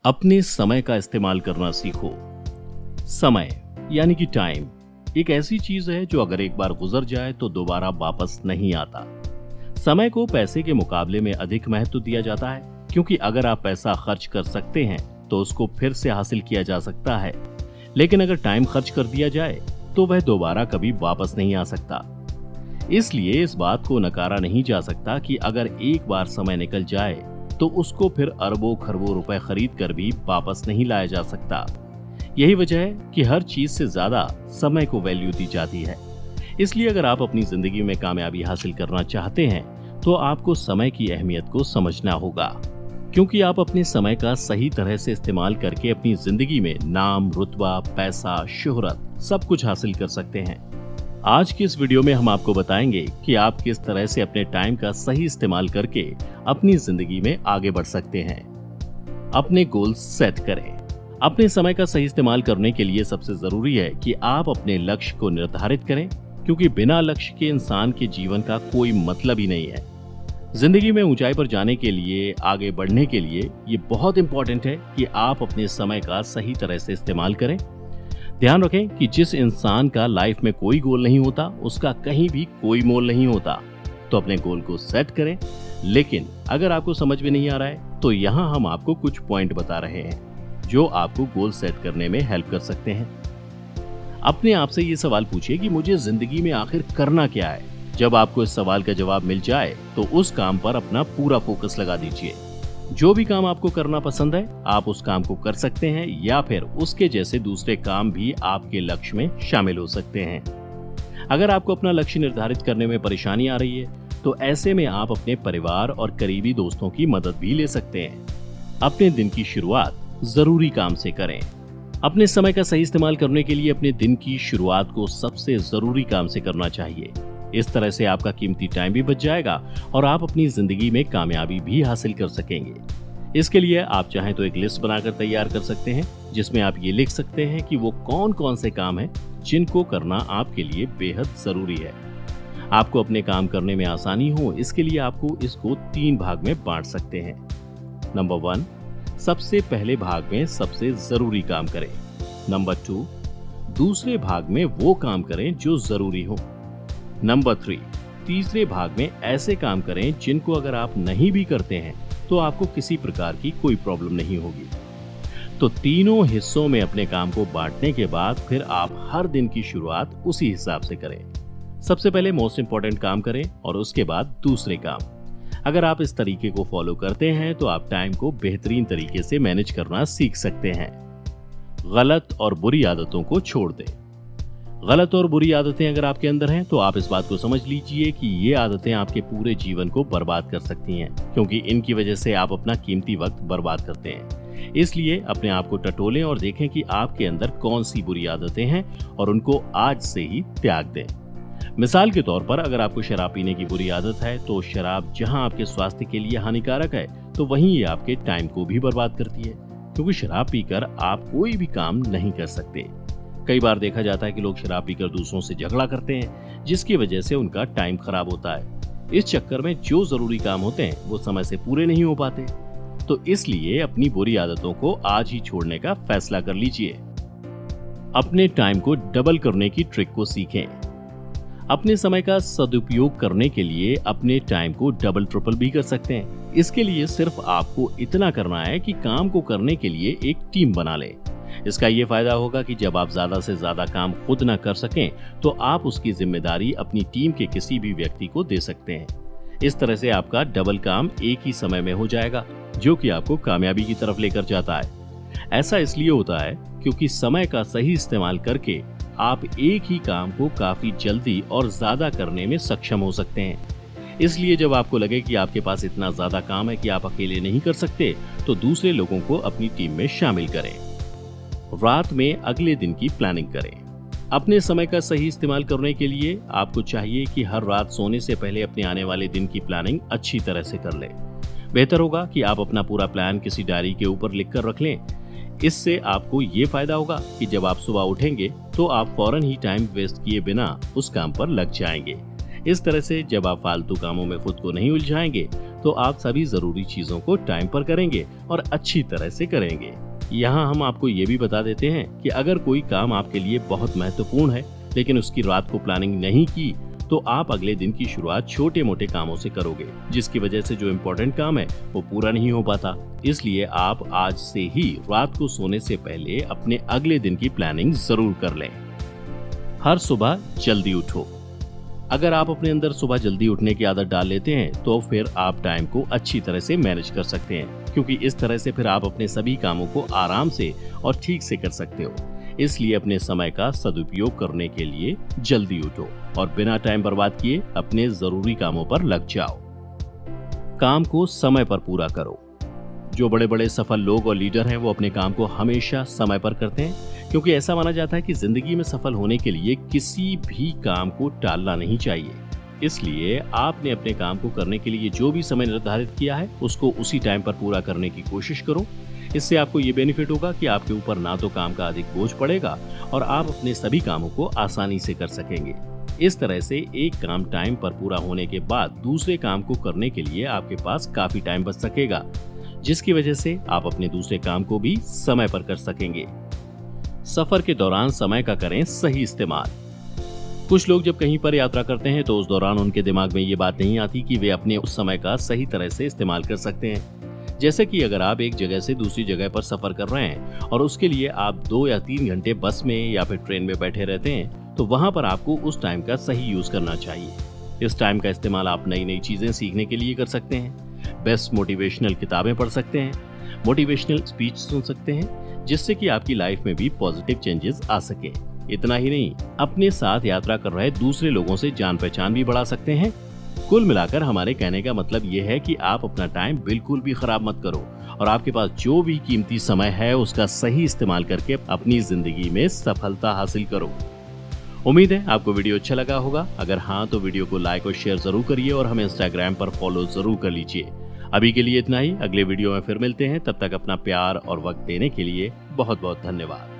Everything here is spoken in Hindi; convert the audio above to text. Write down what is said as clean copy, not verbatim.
अपने समय का इस्तेमाल करना सीखो। समय यानी कि टाइम एक ऐसी चीज है जो अगर एक बार गुजर जाए तो दोबारा वापस नहीं आता। समय को पैसे के मुकाबले में अधिक महत्व दिया जाता है, क्योंकि अगर आप पैसा खर्च कर सकते हैं तो उसको फिर से हासिल किया जा सकता है, लेकिन अगर टाइम खर्च कर दिया जाए तो वह दोबारा कभी वापस नहीं आ सकता। इसलिए इस बात को नकारा नहीं जा सकता कि अगर एक बार समय निकल जाए तो उसको फिर अरबों खरबों रुपए खरीद कर भी वापस नहीं लाया जा सकता। यही वजह है कि हर चीज से ज्यादा समय को वैल्यू दी जाती है। इसलिए अगर आप अपनी जिंदगी में कामयाबी हासिल करना चाहते हैं तो आपको समय की अहमियत को समझना होगा, क्योंकि आप अपने समय का सही तरह से इस्तेमाल करके अपनी जिंदगी में नाम, रुतबा, पैसा, शोहरत सब कुछ हासिल कर सकते हैं। आज की इस वीडियो में हम आपको बताएंगे कि आप किस तरह से अपने टाइम का सही इस्तेमाल करके अपनी जिंदगी में आगे बढ़ सकते हैं। अपने गोल्स सेट करें। अपने समय का सही इस्तेमाल करने के लिए सबसे जरूरी है कि आप अपने लक्ष्य को निर्धारित करें, क्योंकि बिना लक्ष्य के इंसान के जीवन का कोई मतलब ही नहीं है। जिंदगी में ऊंचाई पर जाने के लिए, आगे बढ़ने के लिए ये बहुत इंपॉर्टेंट है कि आप अपने समय का सही तरह से इस्तेमाल करें। ध्यान रखें कि जिस इंसान का लाइफ में कोई गोल नहीं होता उसका कहीं भी कोई मोल नहीं होता। तो अपने गोल को सेट करें, लेकिन अगर आपको समझ में नहीं आ रहा है तो यहाँ हम आपको कुछ पॉइंट बता रहे हैं जो आपको गोल सेट करने में हेल्प कर सकते हैं। अपने आप से ये सवाल पूछिए कि मुझे जिंदगी में आखिर करना क्या है। जब आपको इस सवाल का जवाब मिल जाए तो उस काम पर अपना पूरा फोकस लगा दीजिए। जो भी काम आपको करना पसंद है आप उस काम को कर सकते हैं, या फिर उसके जैसे दूसरे काम भी आपके लक्ष्य में शामिल हो सकते हैं। अगर आपको अपना लक्ष्य निर्धारित करने में परेशानी आ रही है तो ऐसे में आप अपने परिवार और करीबी दोस्तों की मदद भी ले सकते हैं। अपने दिन की शुरुआत जरूरी काम से करें। अपने समय का सही इस्तेमाल करने के लिए अपने दिन की शुरुआत को सबसे जरूरी काम से करना चाहिए। इस तरह से आपका कीमती टाइम भी बच जाएगा और आप अपनी जिंदगी में कामयाबी भी हासिल कर सकेंगे। इसके लिए आप चाहें तो एक लिस्ट बनाकर तैयार कर सकते हैं, जिसमें आप ये लिख सकते हैं कि वो कौन कौन से काम हैं जिनको करना आपके लिए बेहद जरूरी है। आपको अपने काम करने में आसानी हो, इसके लिए आपको इसको 3 भाग में बांट सकते हैं। नंबर 1, सबसे पहले भाग में सबसे जरूरी काम करें। नंबर 2, दूसरे भाग में वो काम करें जो जरूरी हो। नंबर 3, तीसरे भाग में ऐसे काम करें जिनको अगर आप नहीं भी करते हैं तो आपको किसी प्रकार की कोई प्रॉब्लम नहीं होगी। तो तीनों हिस्सों में अपने काम को बांटने के बाद फिर आप हर दिन की शुरुआत उसी हिसाब से करें। सबसे पहले मोस्ट इंपॉर्टेंट काम करें और उसके बाद दूसरे काम। अगर आप इस तरीके को फॉलो करते हैं तो आप टाइम को बेहतरीन तरीके से मैनेज करना सीख सकते हैं। गलत और बुरी आदतों को छोड़ दें। गलत और बुरी आदतें अगर आपके अंदर हैं तो आप इस बात को समझ लीजिए कि ये आदतें आपके पूरे जीवन को बर्बाद कर सकती हैं, क्योंकि इनकी वजह से आप अपना कीमती वक्त बर्बाद करते हैं। इसलिए अपने आप को टटोलें और देखें कि आपके अंदर कौन सी बुरी आदतें हैं और उनको आज से ही त्याग दें। मिसाल के तौर पर अगर आपको शराब पीने की बुरी आदत है तो शराब जहां आपके स्वास्थ्य के लिए हानिकारक है तो वहीं ये आपके टाइम को भी बर्बाद करती है, क्योंकि शराब पीकर आप कोई भी काम नहीं कर सकते। कई बार देखा जाता है कि लोग शराब पीकर दूसरों से झगड़ा करते हैं, जिसकी वजह से उनका टाइम खराब होता है। इस चक्कर में जो जरूरी काम होते हैं वो समय से पूरे नहीं हो पाते। तो इसलिए अपनी बुरी आदतों को आज ही छोड़ने का फैसला कर लीजिए। अपने टाइम को डबल करने की ट्रिक को सीखें। अपने समय का सदुपयोग करने के लिए अपने टाइम को डबल ट्रिपल भी कर सकते हैं। इसके लिए सिर्फ आपको इतना करना है कि काम को करने के लिए एक टीम बना लें। इसका ये फायदा होगा कि जब आप ज्यादा से ज्यादा काम खुद न कर सकें तो आप उसकी जिम्मेदारी अपनी टीम के किसी भी व्यक्ति को दे सकते हैं। इस तरह से आपका डबल काम एक ही समय में हो जाएगा, जो कि आपको कामयाबी की तरफ लेकर जाता है। ऐसा इसलिए होता है क्योंकि समय का सही इस्तेमाल करके आप एक ही काम को काफी जल्दी और ज्यादा करने में सक्षम हो सकते हैं। इसलिए जब आपको लगे कि आपके पास इतना ज्यादा काम है कि आप अकेले नहीं कर सकते तो दूसरे लोगों को अपनी टीम में शामिल करें। रात में अगले दिन की प्लानिंग करें। अपने समय का सही इस्तेमाल करने के लिए आपको चाहिए कि हर रात सोने से पहले अपने आने वाले दिन की प्लानिंग अच्छी तरह से कर लें। बेहतर होगा कि आप अपना पूरा प्लान किसी डायरी के ऊपर लिखकर रख लें। इससे आपको ये फायदा होगा कि जब आप सुबह उठेंगे तो आप फौरन ही टाइम वेस्ट किए बिना उस काम पर लग जाएंगे। इस तरह से जब आप फालतू कामों में खुद को नहीं उलझाएंगे तो आप सभी जरूरी चीजों को टाइम पर करेंगे और अच्छी तरह से करेंगे। यहाँ हम आपको ये भी बता देते हैं कि अगर कोई काम आपके लिए बहुत महत्वपूर्ण है लेकिन उसकी रात को प्लानिंग नहीं की तो आप अगले दिन की शुरुआत छोटे मोटे कामों से करोगे, जिसकी वजह से जो इम्पोर्टेंट काम है वो पूरा नहीं हो पाता। इसलिए आप आज से ही रात को सोने से पहले अपने अगले दिन की प्लानिंग जरूर कर लें। हर सुबह जल्दी उठो। अगर आप अपने अंदर सुबह जल्दी उठने की आदत डाल लेते हैं तो फिर आप टाइम को अच्छी तरह से मैनेज कर सकते हैं, क्योंकि इस तरह से फिर आप अपने सभी कामों को आराम से और ठीक से कर सकते हो। इसलिए अपने समय का सदुपयोग करने के लिए जल्दी उठो और बिना टाइम बर्बाद किए अपने जरूरी कामों पर लग जाओ। काम को समय पर पूरा करो। जो बड़े बड़े सफल लोग और लीडर हैं वो अपने काम को हमेशा समय पर करते हैं, क्योंकि ऐसा माना जाता है कि जिंदगी में सफल होने के लिए किसी भी काम को टालना नहीं चाहिए। इसलिए आपने अपने काम को करने के लिए जो भी समय निर्धारित किया है उसको उसी टाइम पर पूरा करने की कोशिश करो। इससे आपको ये बेनिफिट होगा कि आपके ऊपर ना तो काम का अधिक बोझ पड़ेगा और आप अपने सभी कामों को आसानी से कर सकेंगे। इस तरह से एक काम टाइम पर पूरा होने के बाद दूसरे काम को करने के लिए आपके पास काफी टाइम बच सकेगा, जिसकी वजह से आप अपने दूसरे काम को भी समय पर कर सकेंगे। सफर के दौरान समय का करें सही इस्तेमाल। कुछ लोग जब कहीं पर यात्रा करते हैं तो उस दौरान उनके दिमाग में ये बात नहीं आती कि वे अपने उस समय का सही तरह से इस्तेमाल कर सकते हैं। जैसे कि अगर आप एक जगह से दूसरी जगह पर सफर कर रहे हैं और उसके लिए आप 2 या 3 घंटे बस में या फिर ट्रेन में बैठे रहते हैं, तो वहां पर आपको उस टाइम का सही यूज करना चाहिए। इस टाइम का इस्तेमाल आप नई नई चीजें सीखने के लिए कर सकते हैं, बेस्ट मोटिवेशनल किताबें पढ़ सकते हैं, मोटिवेशनल स्पीच सुन सकते हैं, जिससे कि आपकी लाइफ में भी पॉजिटिव चेंजेस आ सके। इतना ही नहीं, अपने साथ यात्रा कर रहे दूसरे लोगों से जान पहचान भी बढ़ा सकते हैं। कुल मिलाकर हमारे कहने का मतलब ये है कि आप अपना टाइम बिल्कुल भी खराब मत करो और आपके पास जो भी कीमती समय है उसका सही इस्तेमाल करके अपनी जिंदगी में सफलता हासिल करो। उम्मीद है आपको वीडियो अच्छा लगा होगा। अगर हाँ तो वीडियो को लाइक और शेयर जरूर करिए और हमें इंस्टाग्राम पर फॉलो जरूर कर लीजिए। अभी के लिए इतना ही, अगले वीडियो में फिर मिलते हैं। तब तक अपना प्यार और वक्त देने के लिए बहुत बहुत धन्यवाद।